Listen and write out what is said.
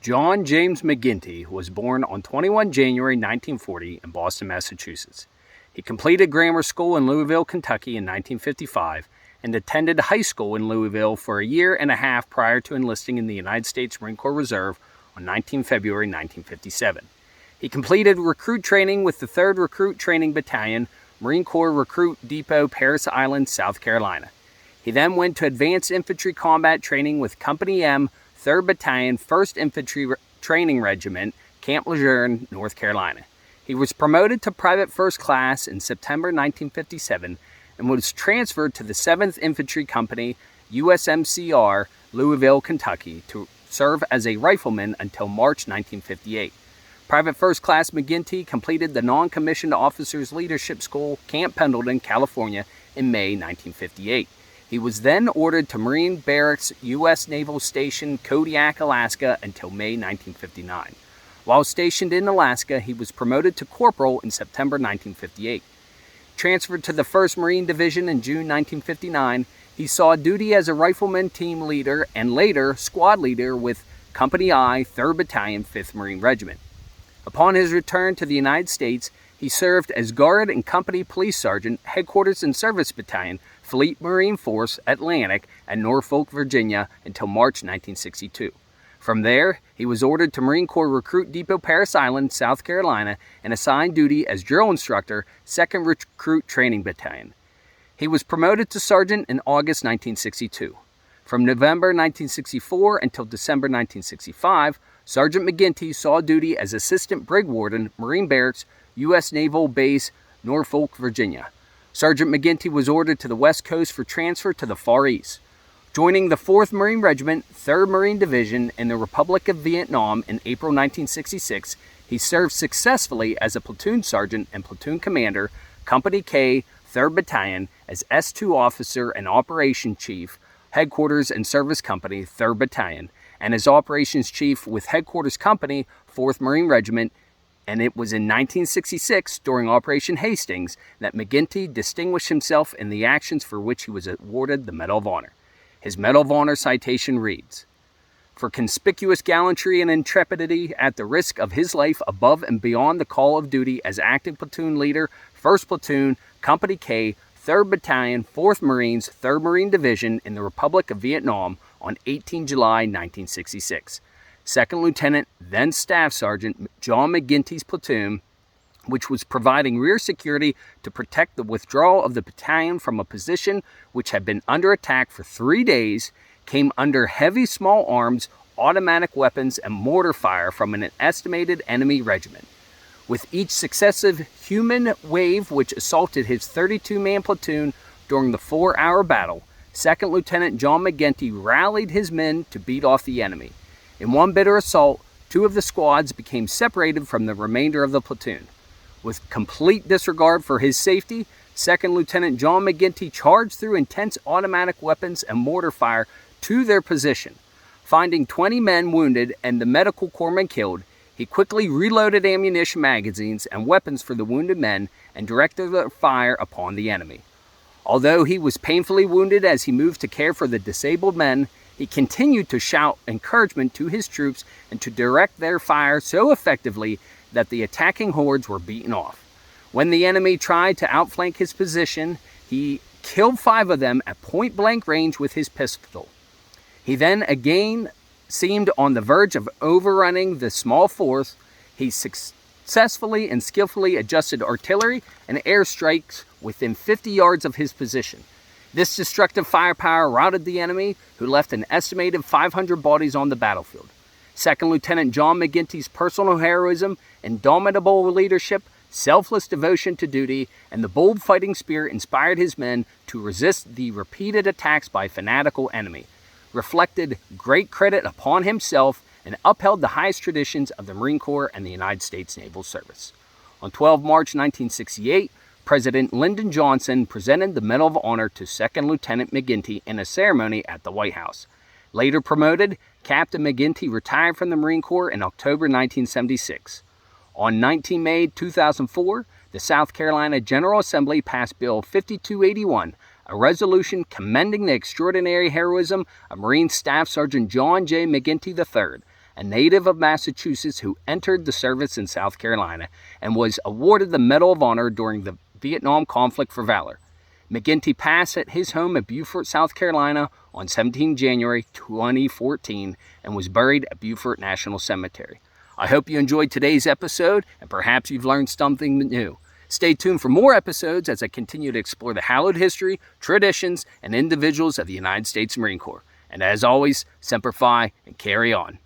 John James McGinty was born on 21 January 1940 in Boston, Massachusetts. He completed grammar school in Louisville, Kentucky in 1955 and attended high school in Louisville for a year and a half prior to enlisting in the United States Marine Corps Reserve on 19 February 1957. He completed recruit training with the 3rd Recruit Training Battalion, Marine Corps Recruit Depot, Parris Island, South Carolina. He then went to Advanced Infantry Combat Training with Company M, 3rd Battalion, 1st Infantry Training Regiment, Camp Lejeune, North Carolina. He was promoted to Private First Class in September 1957 and was transferred to the 7th Infantry Company, USMCR, Louisville, Kentucky, to serve as a rifleman until March 1958. Private First Class McGinty completed the Non-Commissioned Officers Leadership School, Camp Pendleton, California, in May 1958. He was then ordered to Marine Barracks, U.S. Naval Station, Kodiak, Alaska, until May 1959. While stationed in Alaska, he was promoted to corporal in September 1958. Transferred to the 1st Marine Division in June 1959, he saw duty as a rifleman team leader and later squad leader with Company I, 3rd Battalion, 5th Marine Regiment. Upon his return to the United States, he served as Guard and Company Police Sergeant, Headquarters and Service Battalion, Fleet Marine Force, Atlantic, at Norfolk, Virginia, until March 1962. From there, he was ordered to Marine Corps Recruit Depot, Parris Island, South Carolina, and assigned duty as drill instructor, 2nd Recruit Training Battalion. He was promoted to sergeant in August 1962. From November 1964 until December 1965, Sergeant McGinty saw duty as Assistant Brig Warden, Marine Barracks, U.S. Naval Base, Norfolk, Virginia. Sergeant McGinty was ordered to the West Coast for transfer to the Far East. Joining the 4th Marine Regiment, 3rd Marine Division in the Republic of Vietnam in April 1966, he served successfully as a platoon sergeant and platoon commander, Company K, 3rd Battalion, as S2 officer and operation chief, Headquarters and Service Company, 3rd Battalion, and as operations chief with Headquarters Company, 4th Marine Regiment, and it was in 1966, during Operation Hastings, that McGinty distinguished himself in the actions for which he was awarded the Medal of Honor. His Medal of Honor citation reads, "For conspicuous gallantry and intrepidity at the risk of his life above and beyond the call of duty as active platoon leader, 1st Platoon, Company K, 3rd Battalion, 4th Marines, 3rd Marine Division in the Republic of Vietnam on 18 July 1966. 2nd Lieutenant, then Staff Sergeant, John McGinty's platoon, which was providing rear security to protect the withdrawal of the battalion from a position which had been under attack for 3 days, came under heavy small arms, automatic weapons, and mortar fire from an estimated enemy regiment. With each successive human wave which assaulted his 32-man platoon during the 4-hour battle, 2nd Lieutenant John McGinty rallied his men to beat off the enemy. In one bitter assault, 2 of the squads became separated from the remainder of the platoon. With complete disregard for his safety, 2nd Lieutenant John McGinty charged through intense automatic weapons and mortar fire to their position. Finding 20 men wounded and the medical corpsmen killed, he quickly reloaded ammunition magazines and weapons for the wounded men and directed their fire upon the enemy. Although he was painfully wounded as he moved to care for the disabled men, he continued to shout encouragement to his troops and to direct their fire so effectively that the attacking hordes were beaten off. When the enemy tried to outflank his position, he killed 5 of them at point-blank range with his pistol. He then again seemed on the verge of overrunning the small force. He successfully and skillfully adjusted artillery and airstrikes within 50 yards of his position. This destructive firepower routed the enemy, who left an estimated 500 bodies on the battlefield. 2nd Lieutenant John McGinty's personal heroism, indomitable leadership, selfless devotion to duty, and the bold fighting spirit inspired his men to resist the repeated attacks by a fanatical enemy, reflected great credit upon himself, and upheld the highest traditions of the Marine Corps and the United States Naval Service. On 12 March 1968, President Lyndon Johnson presented the Medal of Honor to 2nd Lieutenant McGinty in a ceremony at the White House. Later promoted, Captain McGinty retired from the Marine Corps in October 1976. On 19 May 2004, the South Carolina General Assembly passed Bill 5281, a resolution commending the extraordinary heroism of Marine Staff Sergeant John J. McGinty III, a native of Massachusetts who entered the service in South Carolina and was awarded the Medal of Honor during the Vietnam conflict for valor. McGinty passed at his home in Beaufort, South Carolina on 17 January 2014 and was buried at Beaufort National Cemetery. I hope you enjoyed today's episode and perhaps you've learned something new. Stay tuned for more episodes as I continue to explore the hallowed history, traditions, and individuals of the United States Marine Corps. And as always, Semper Fi and carry on.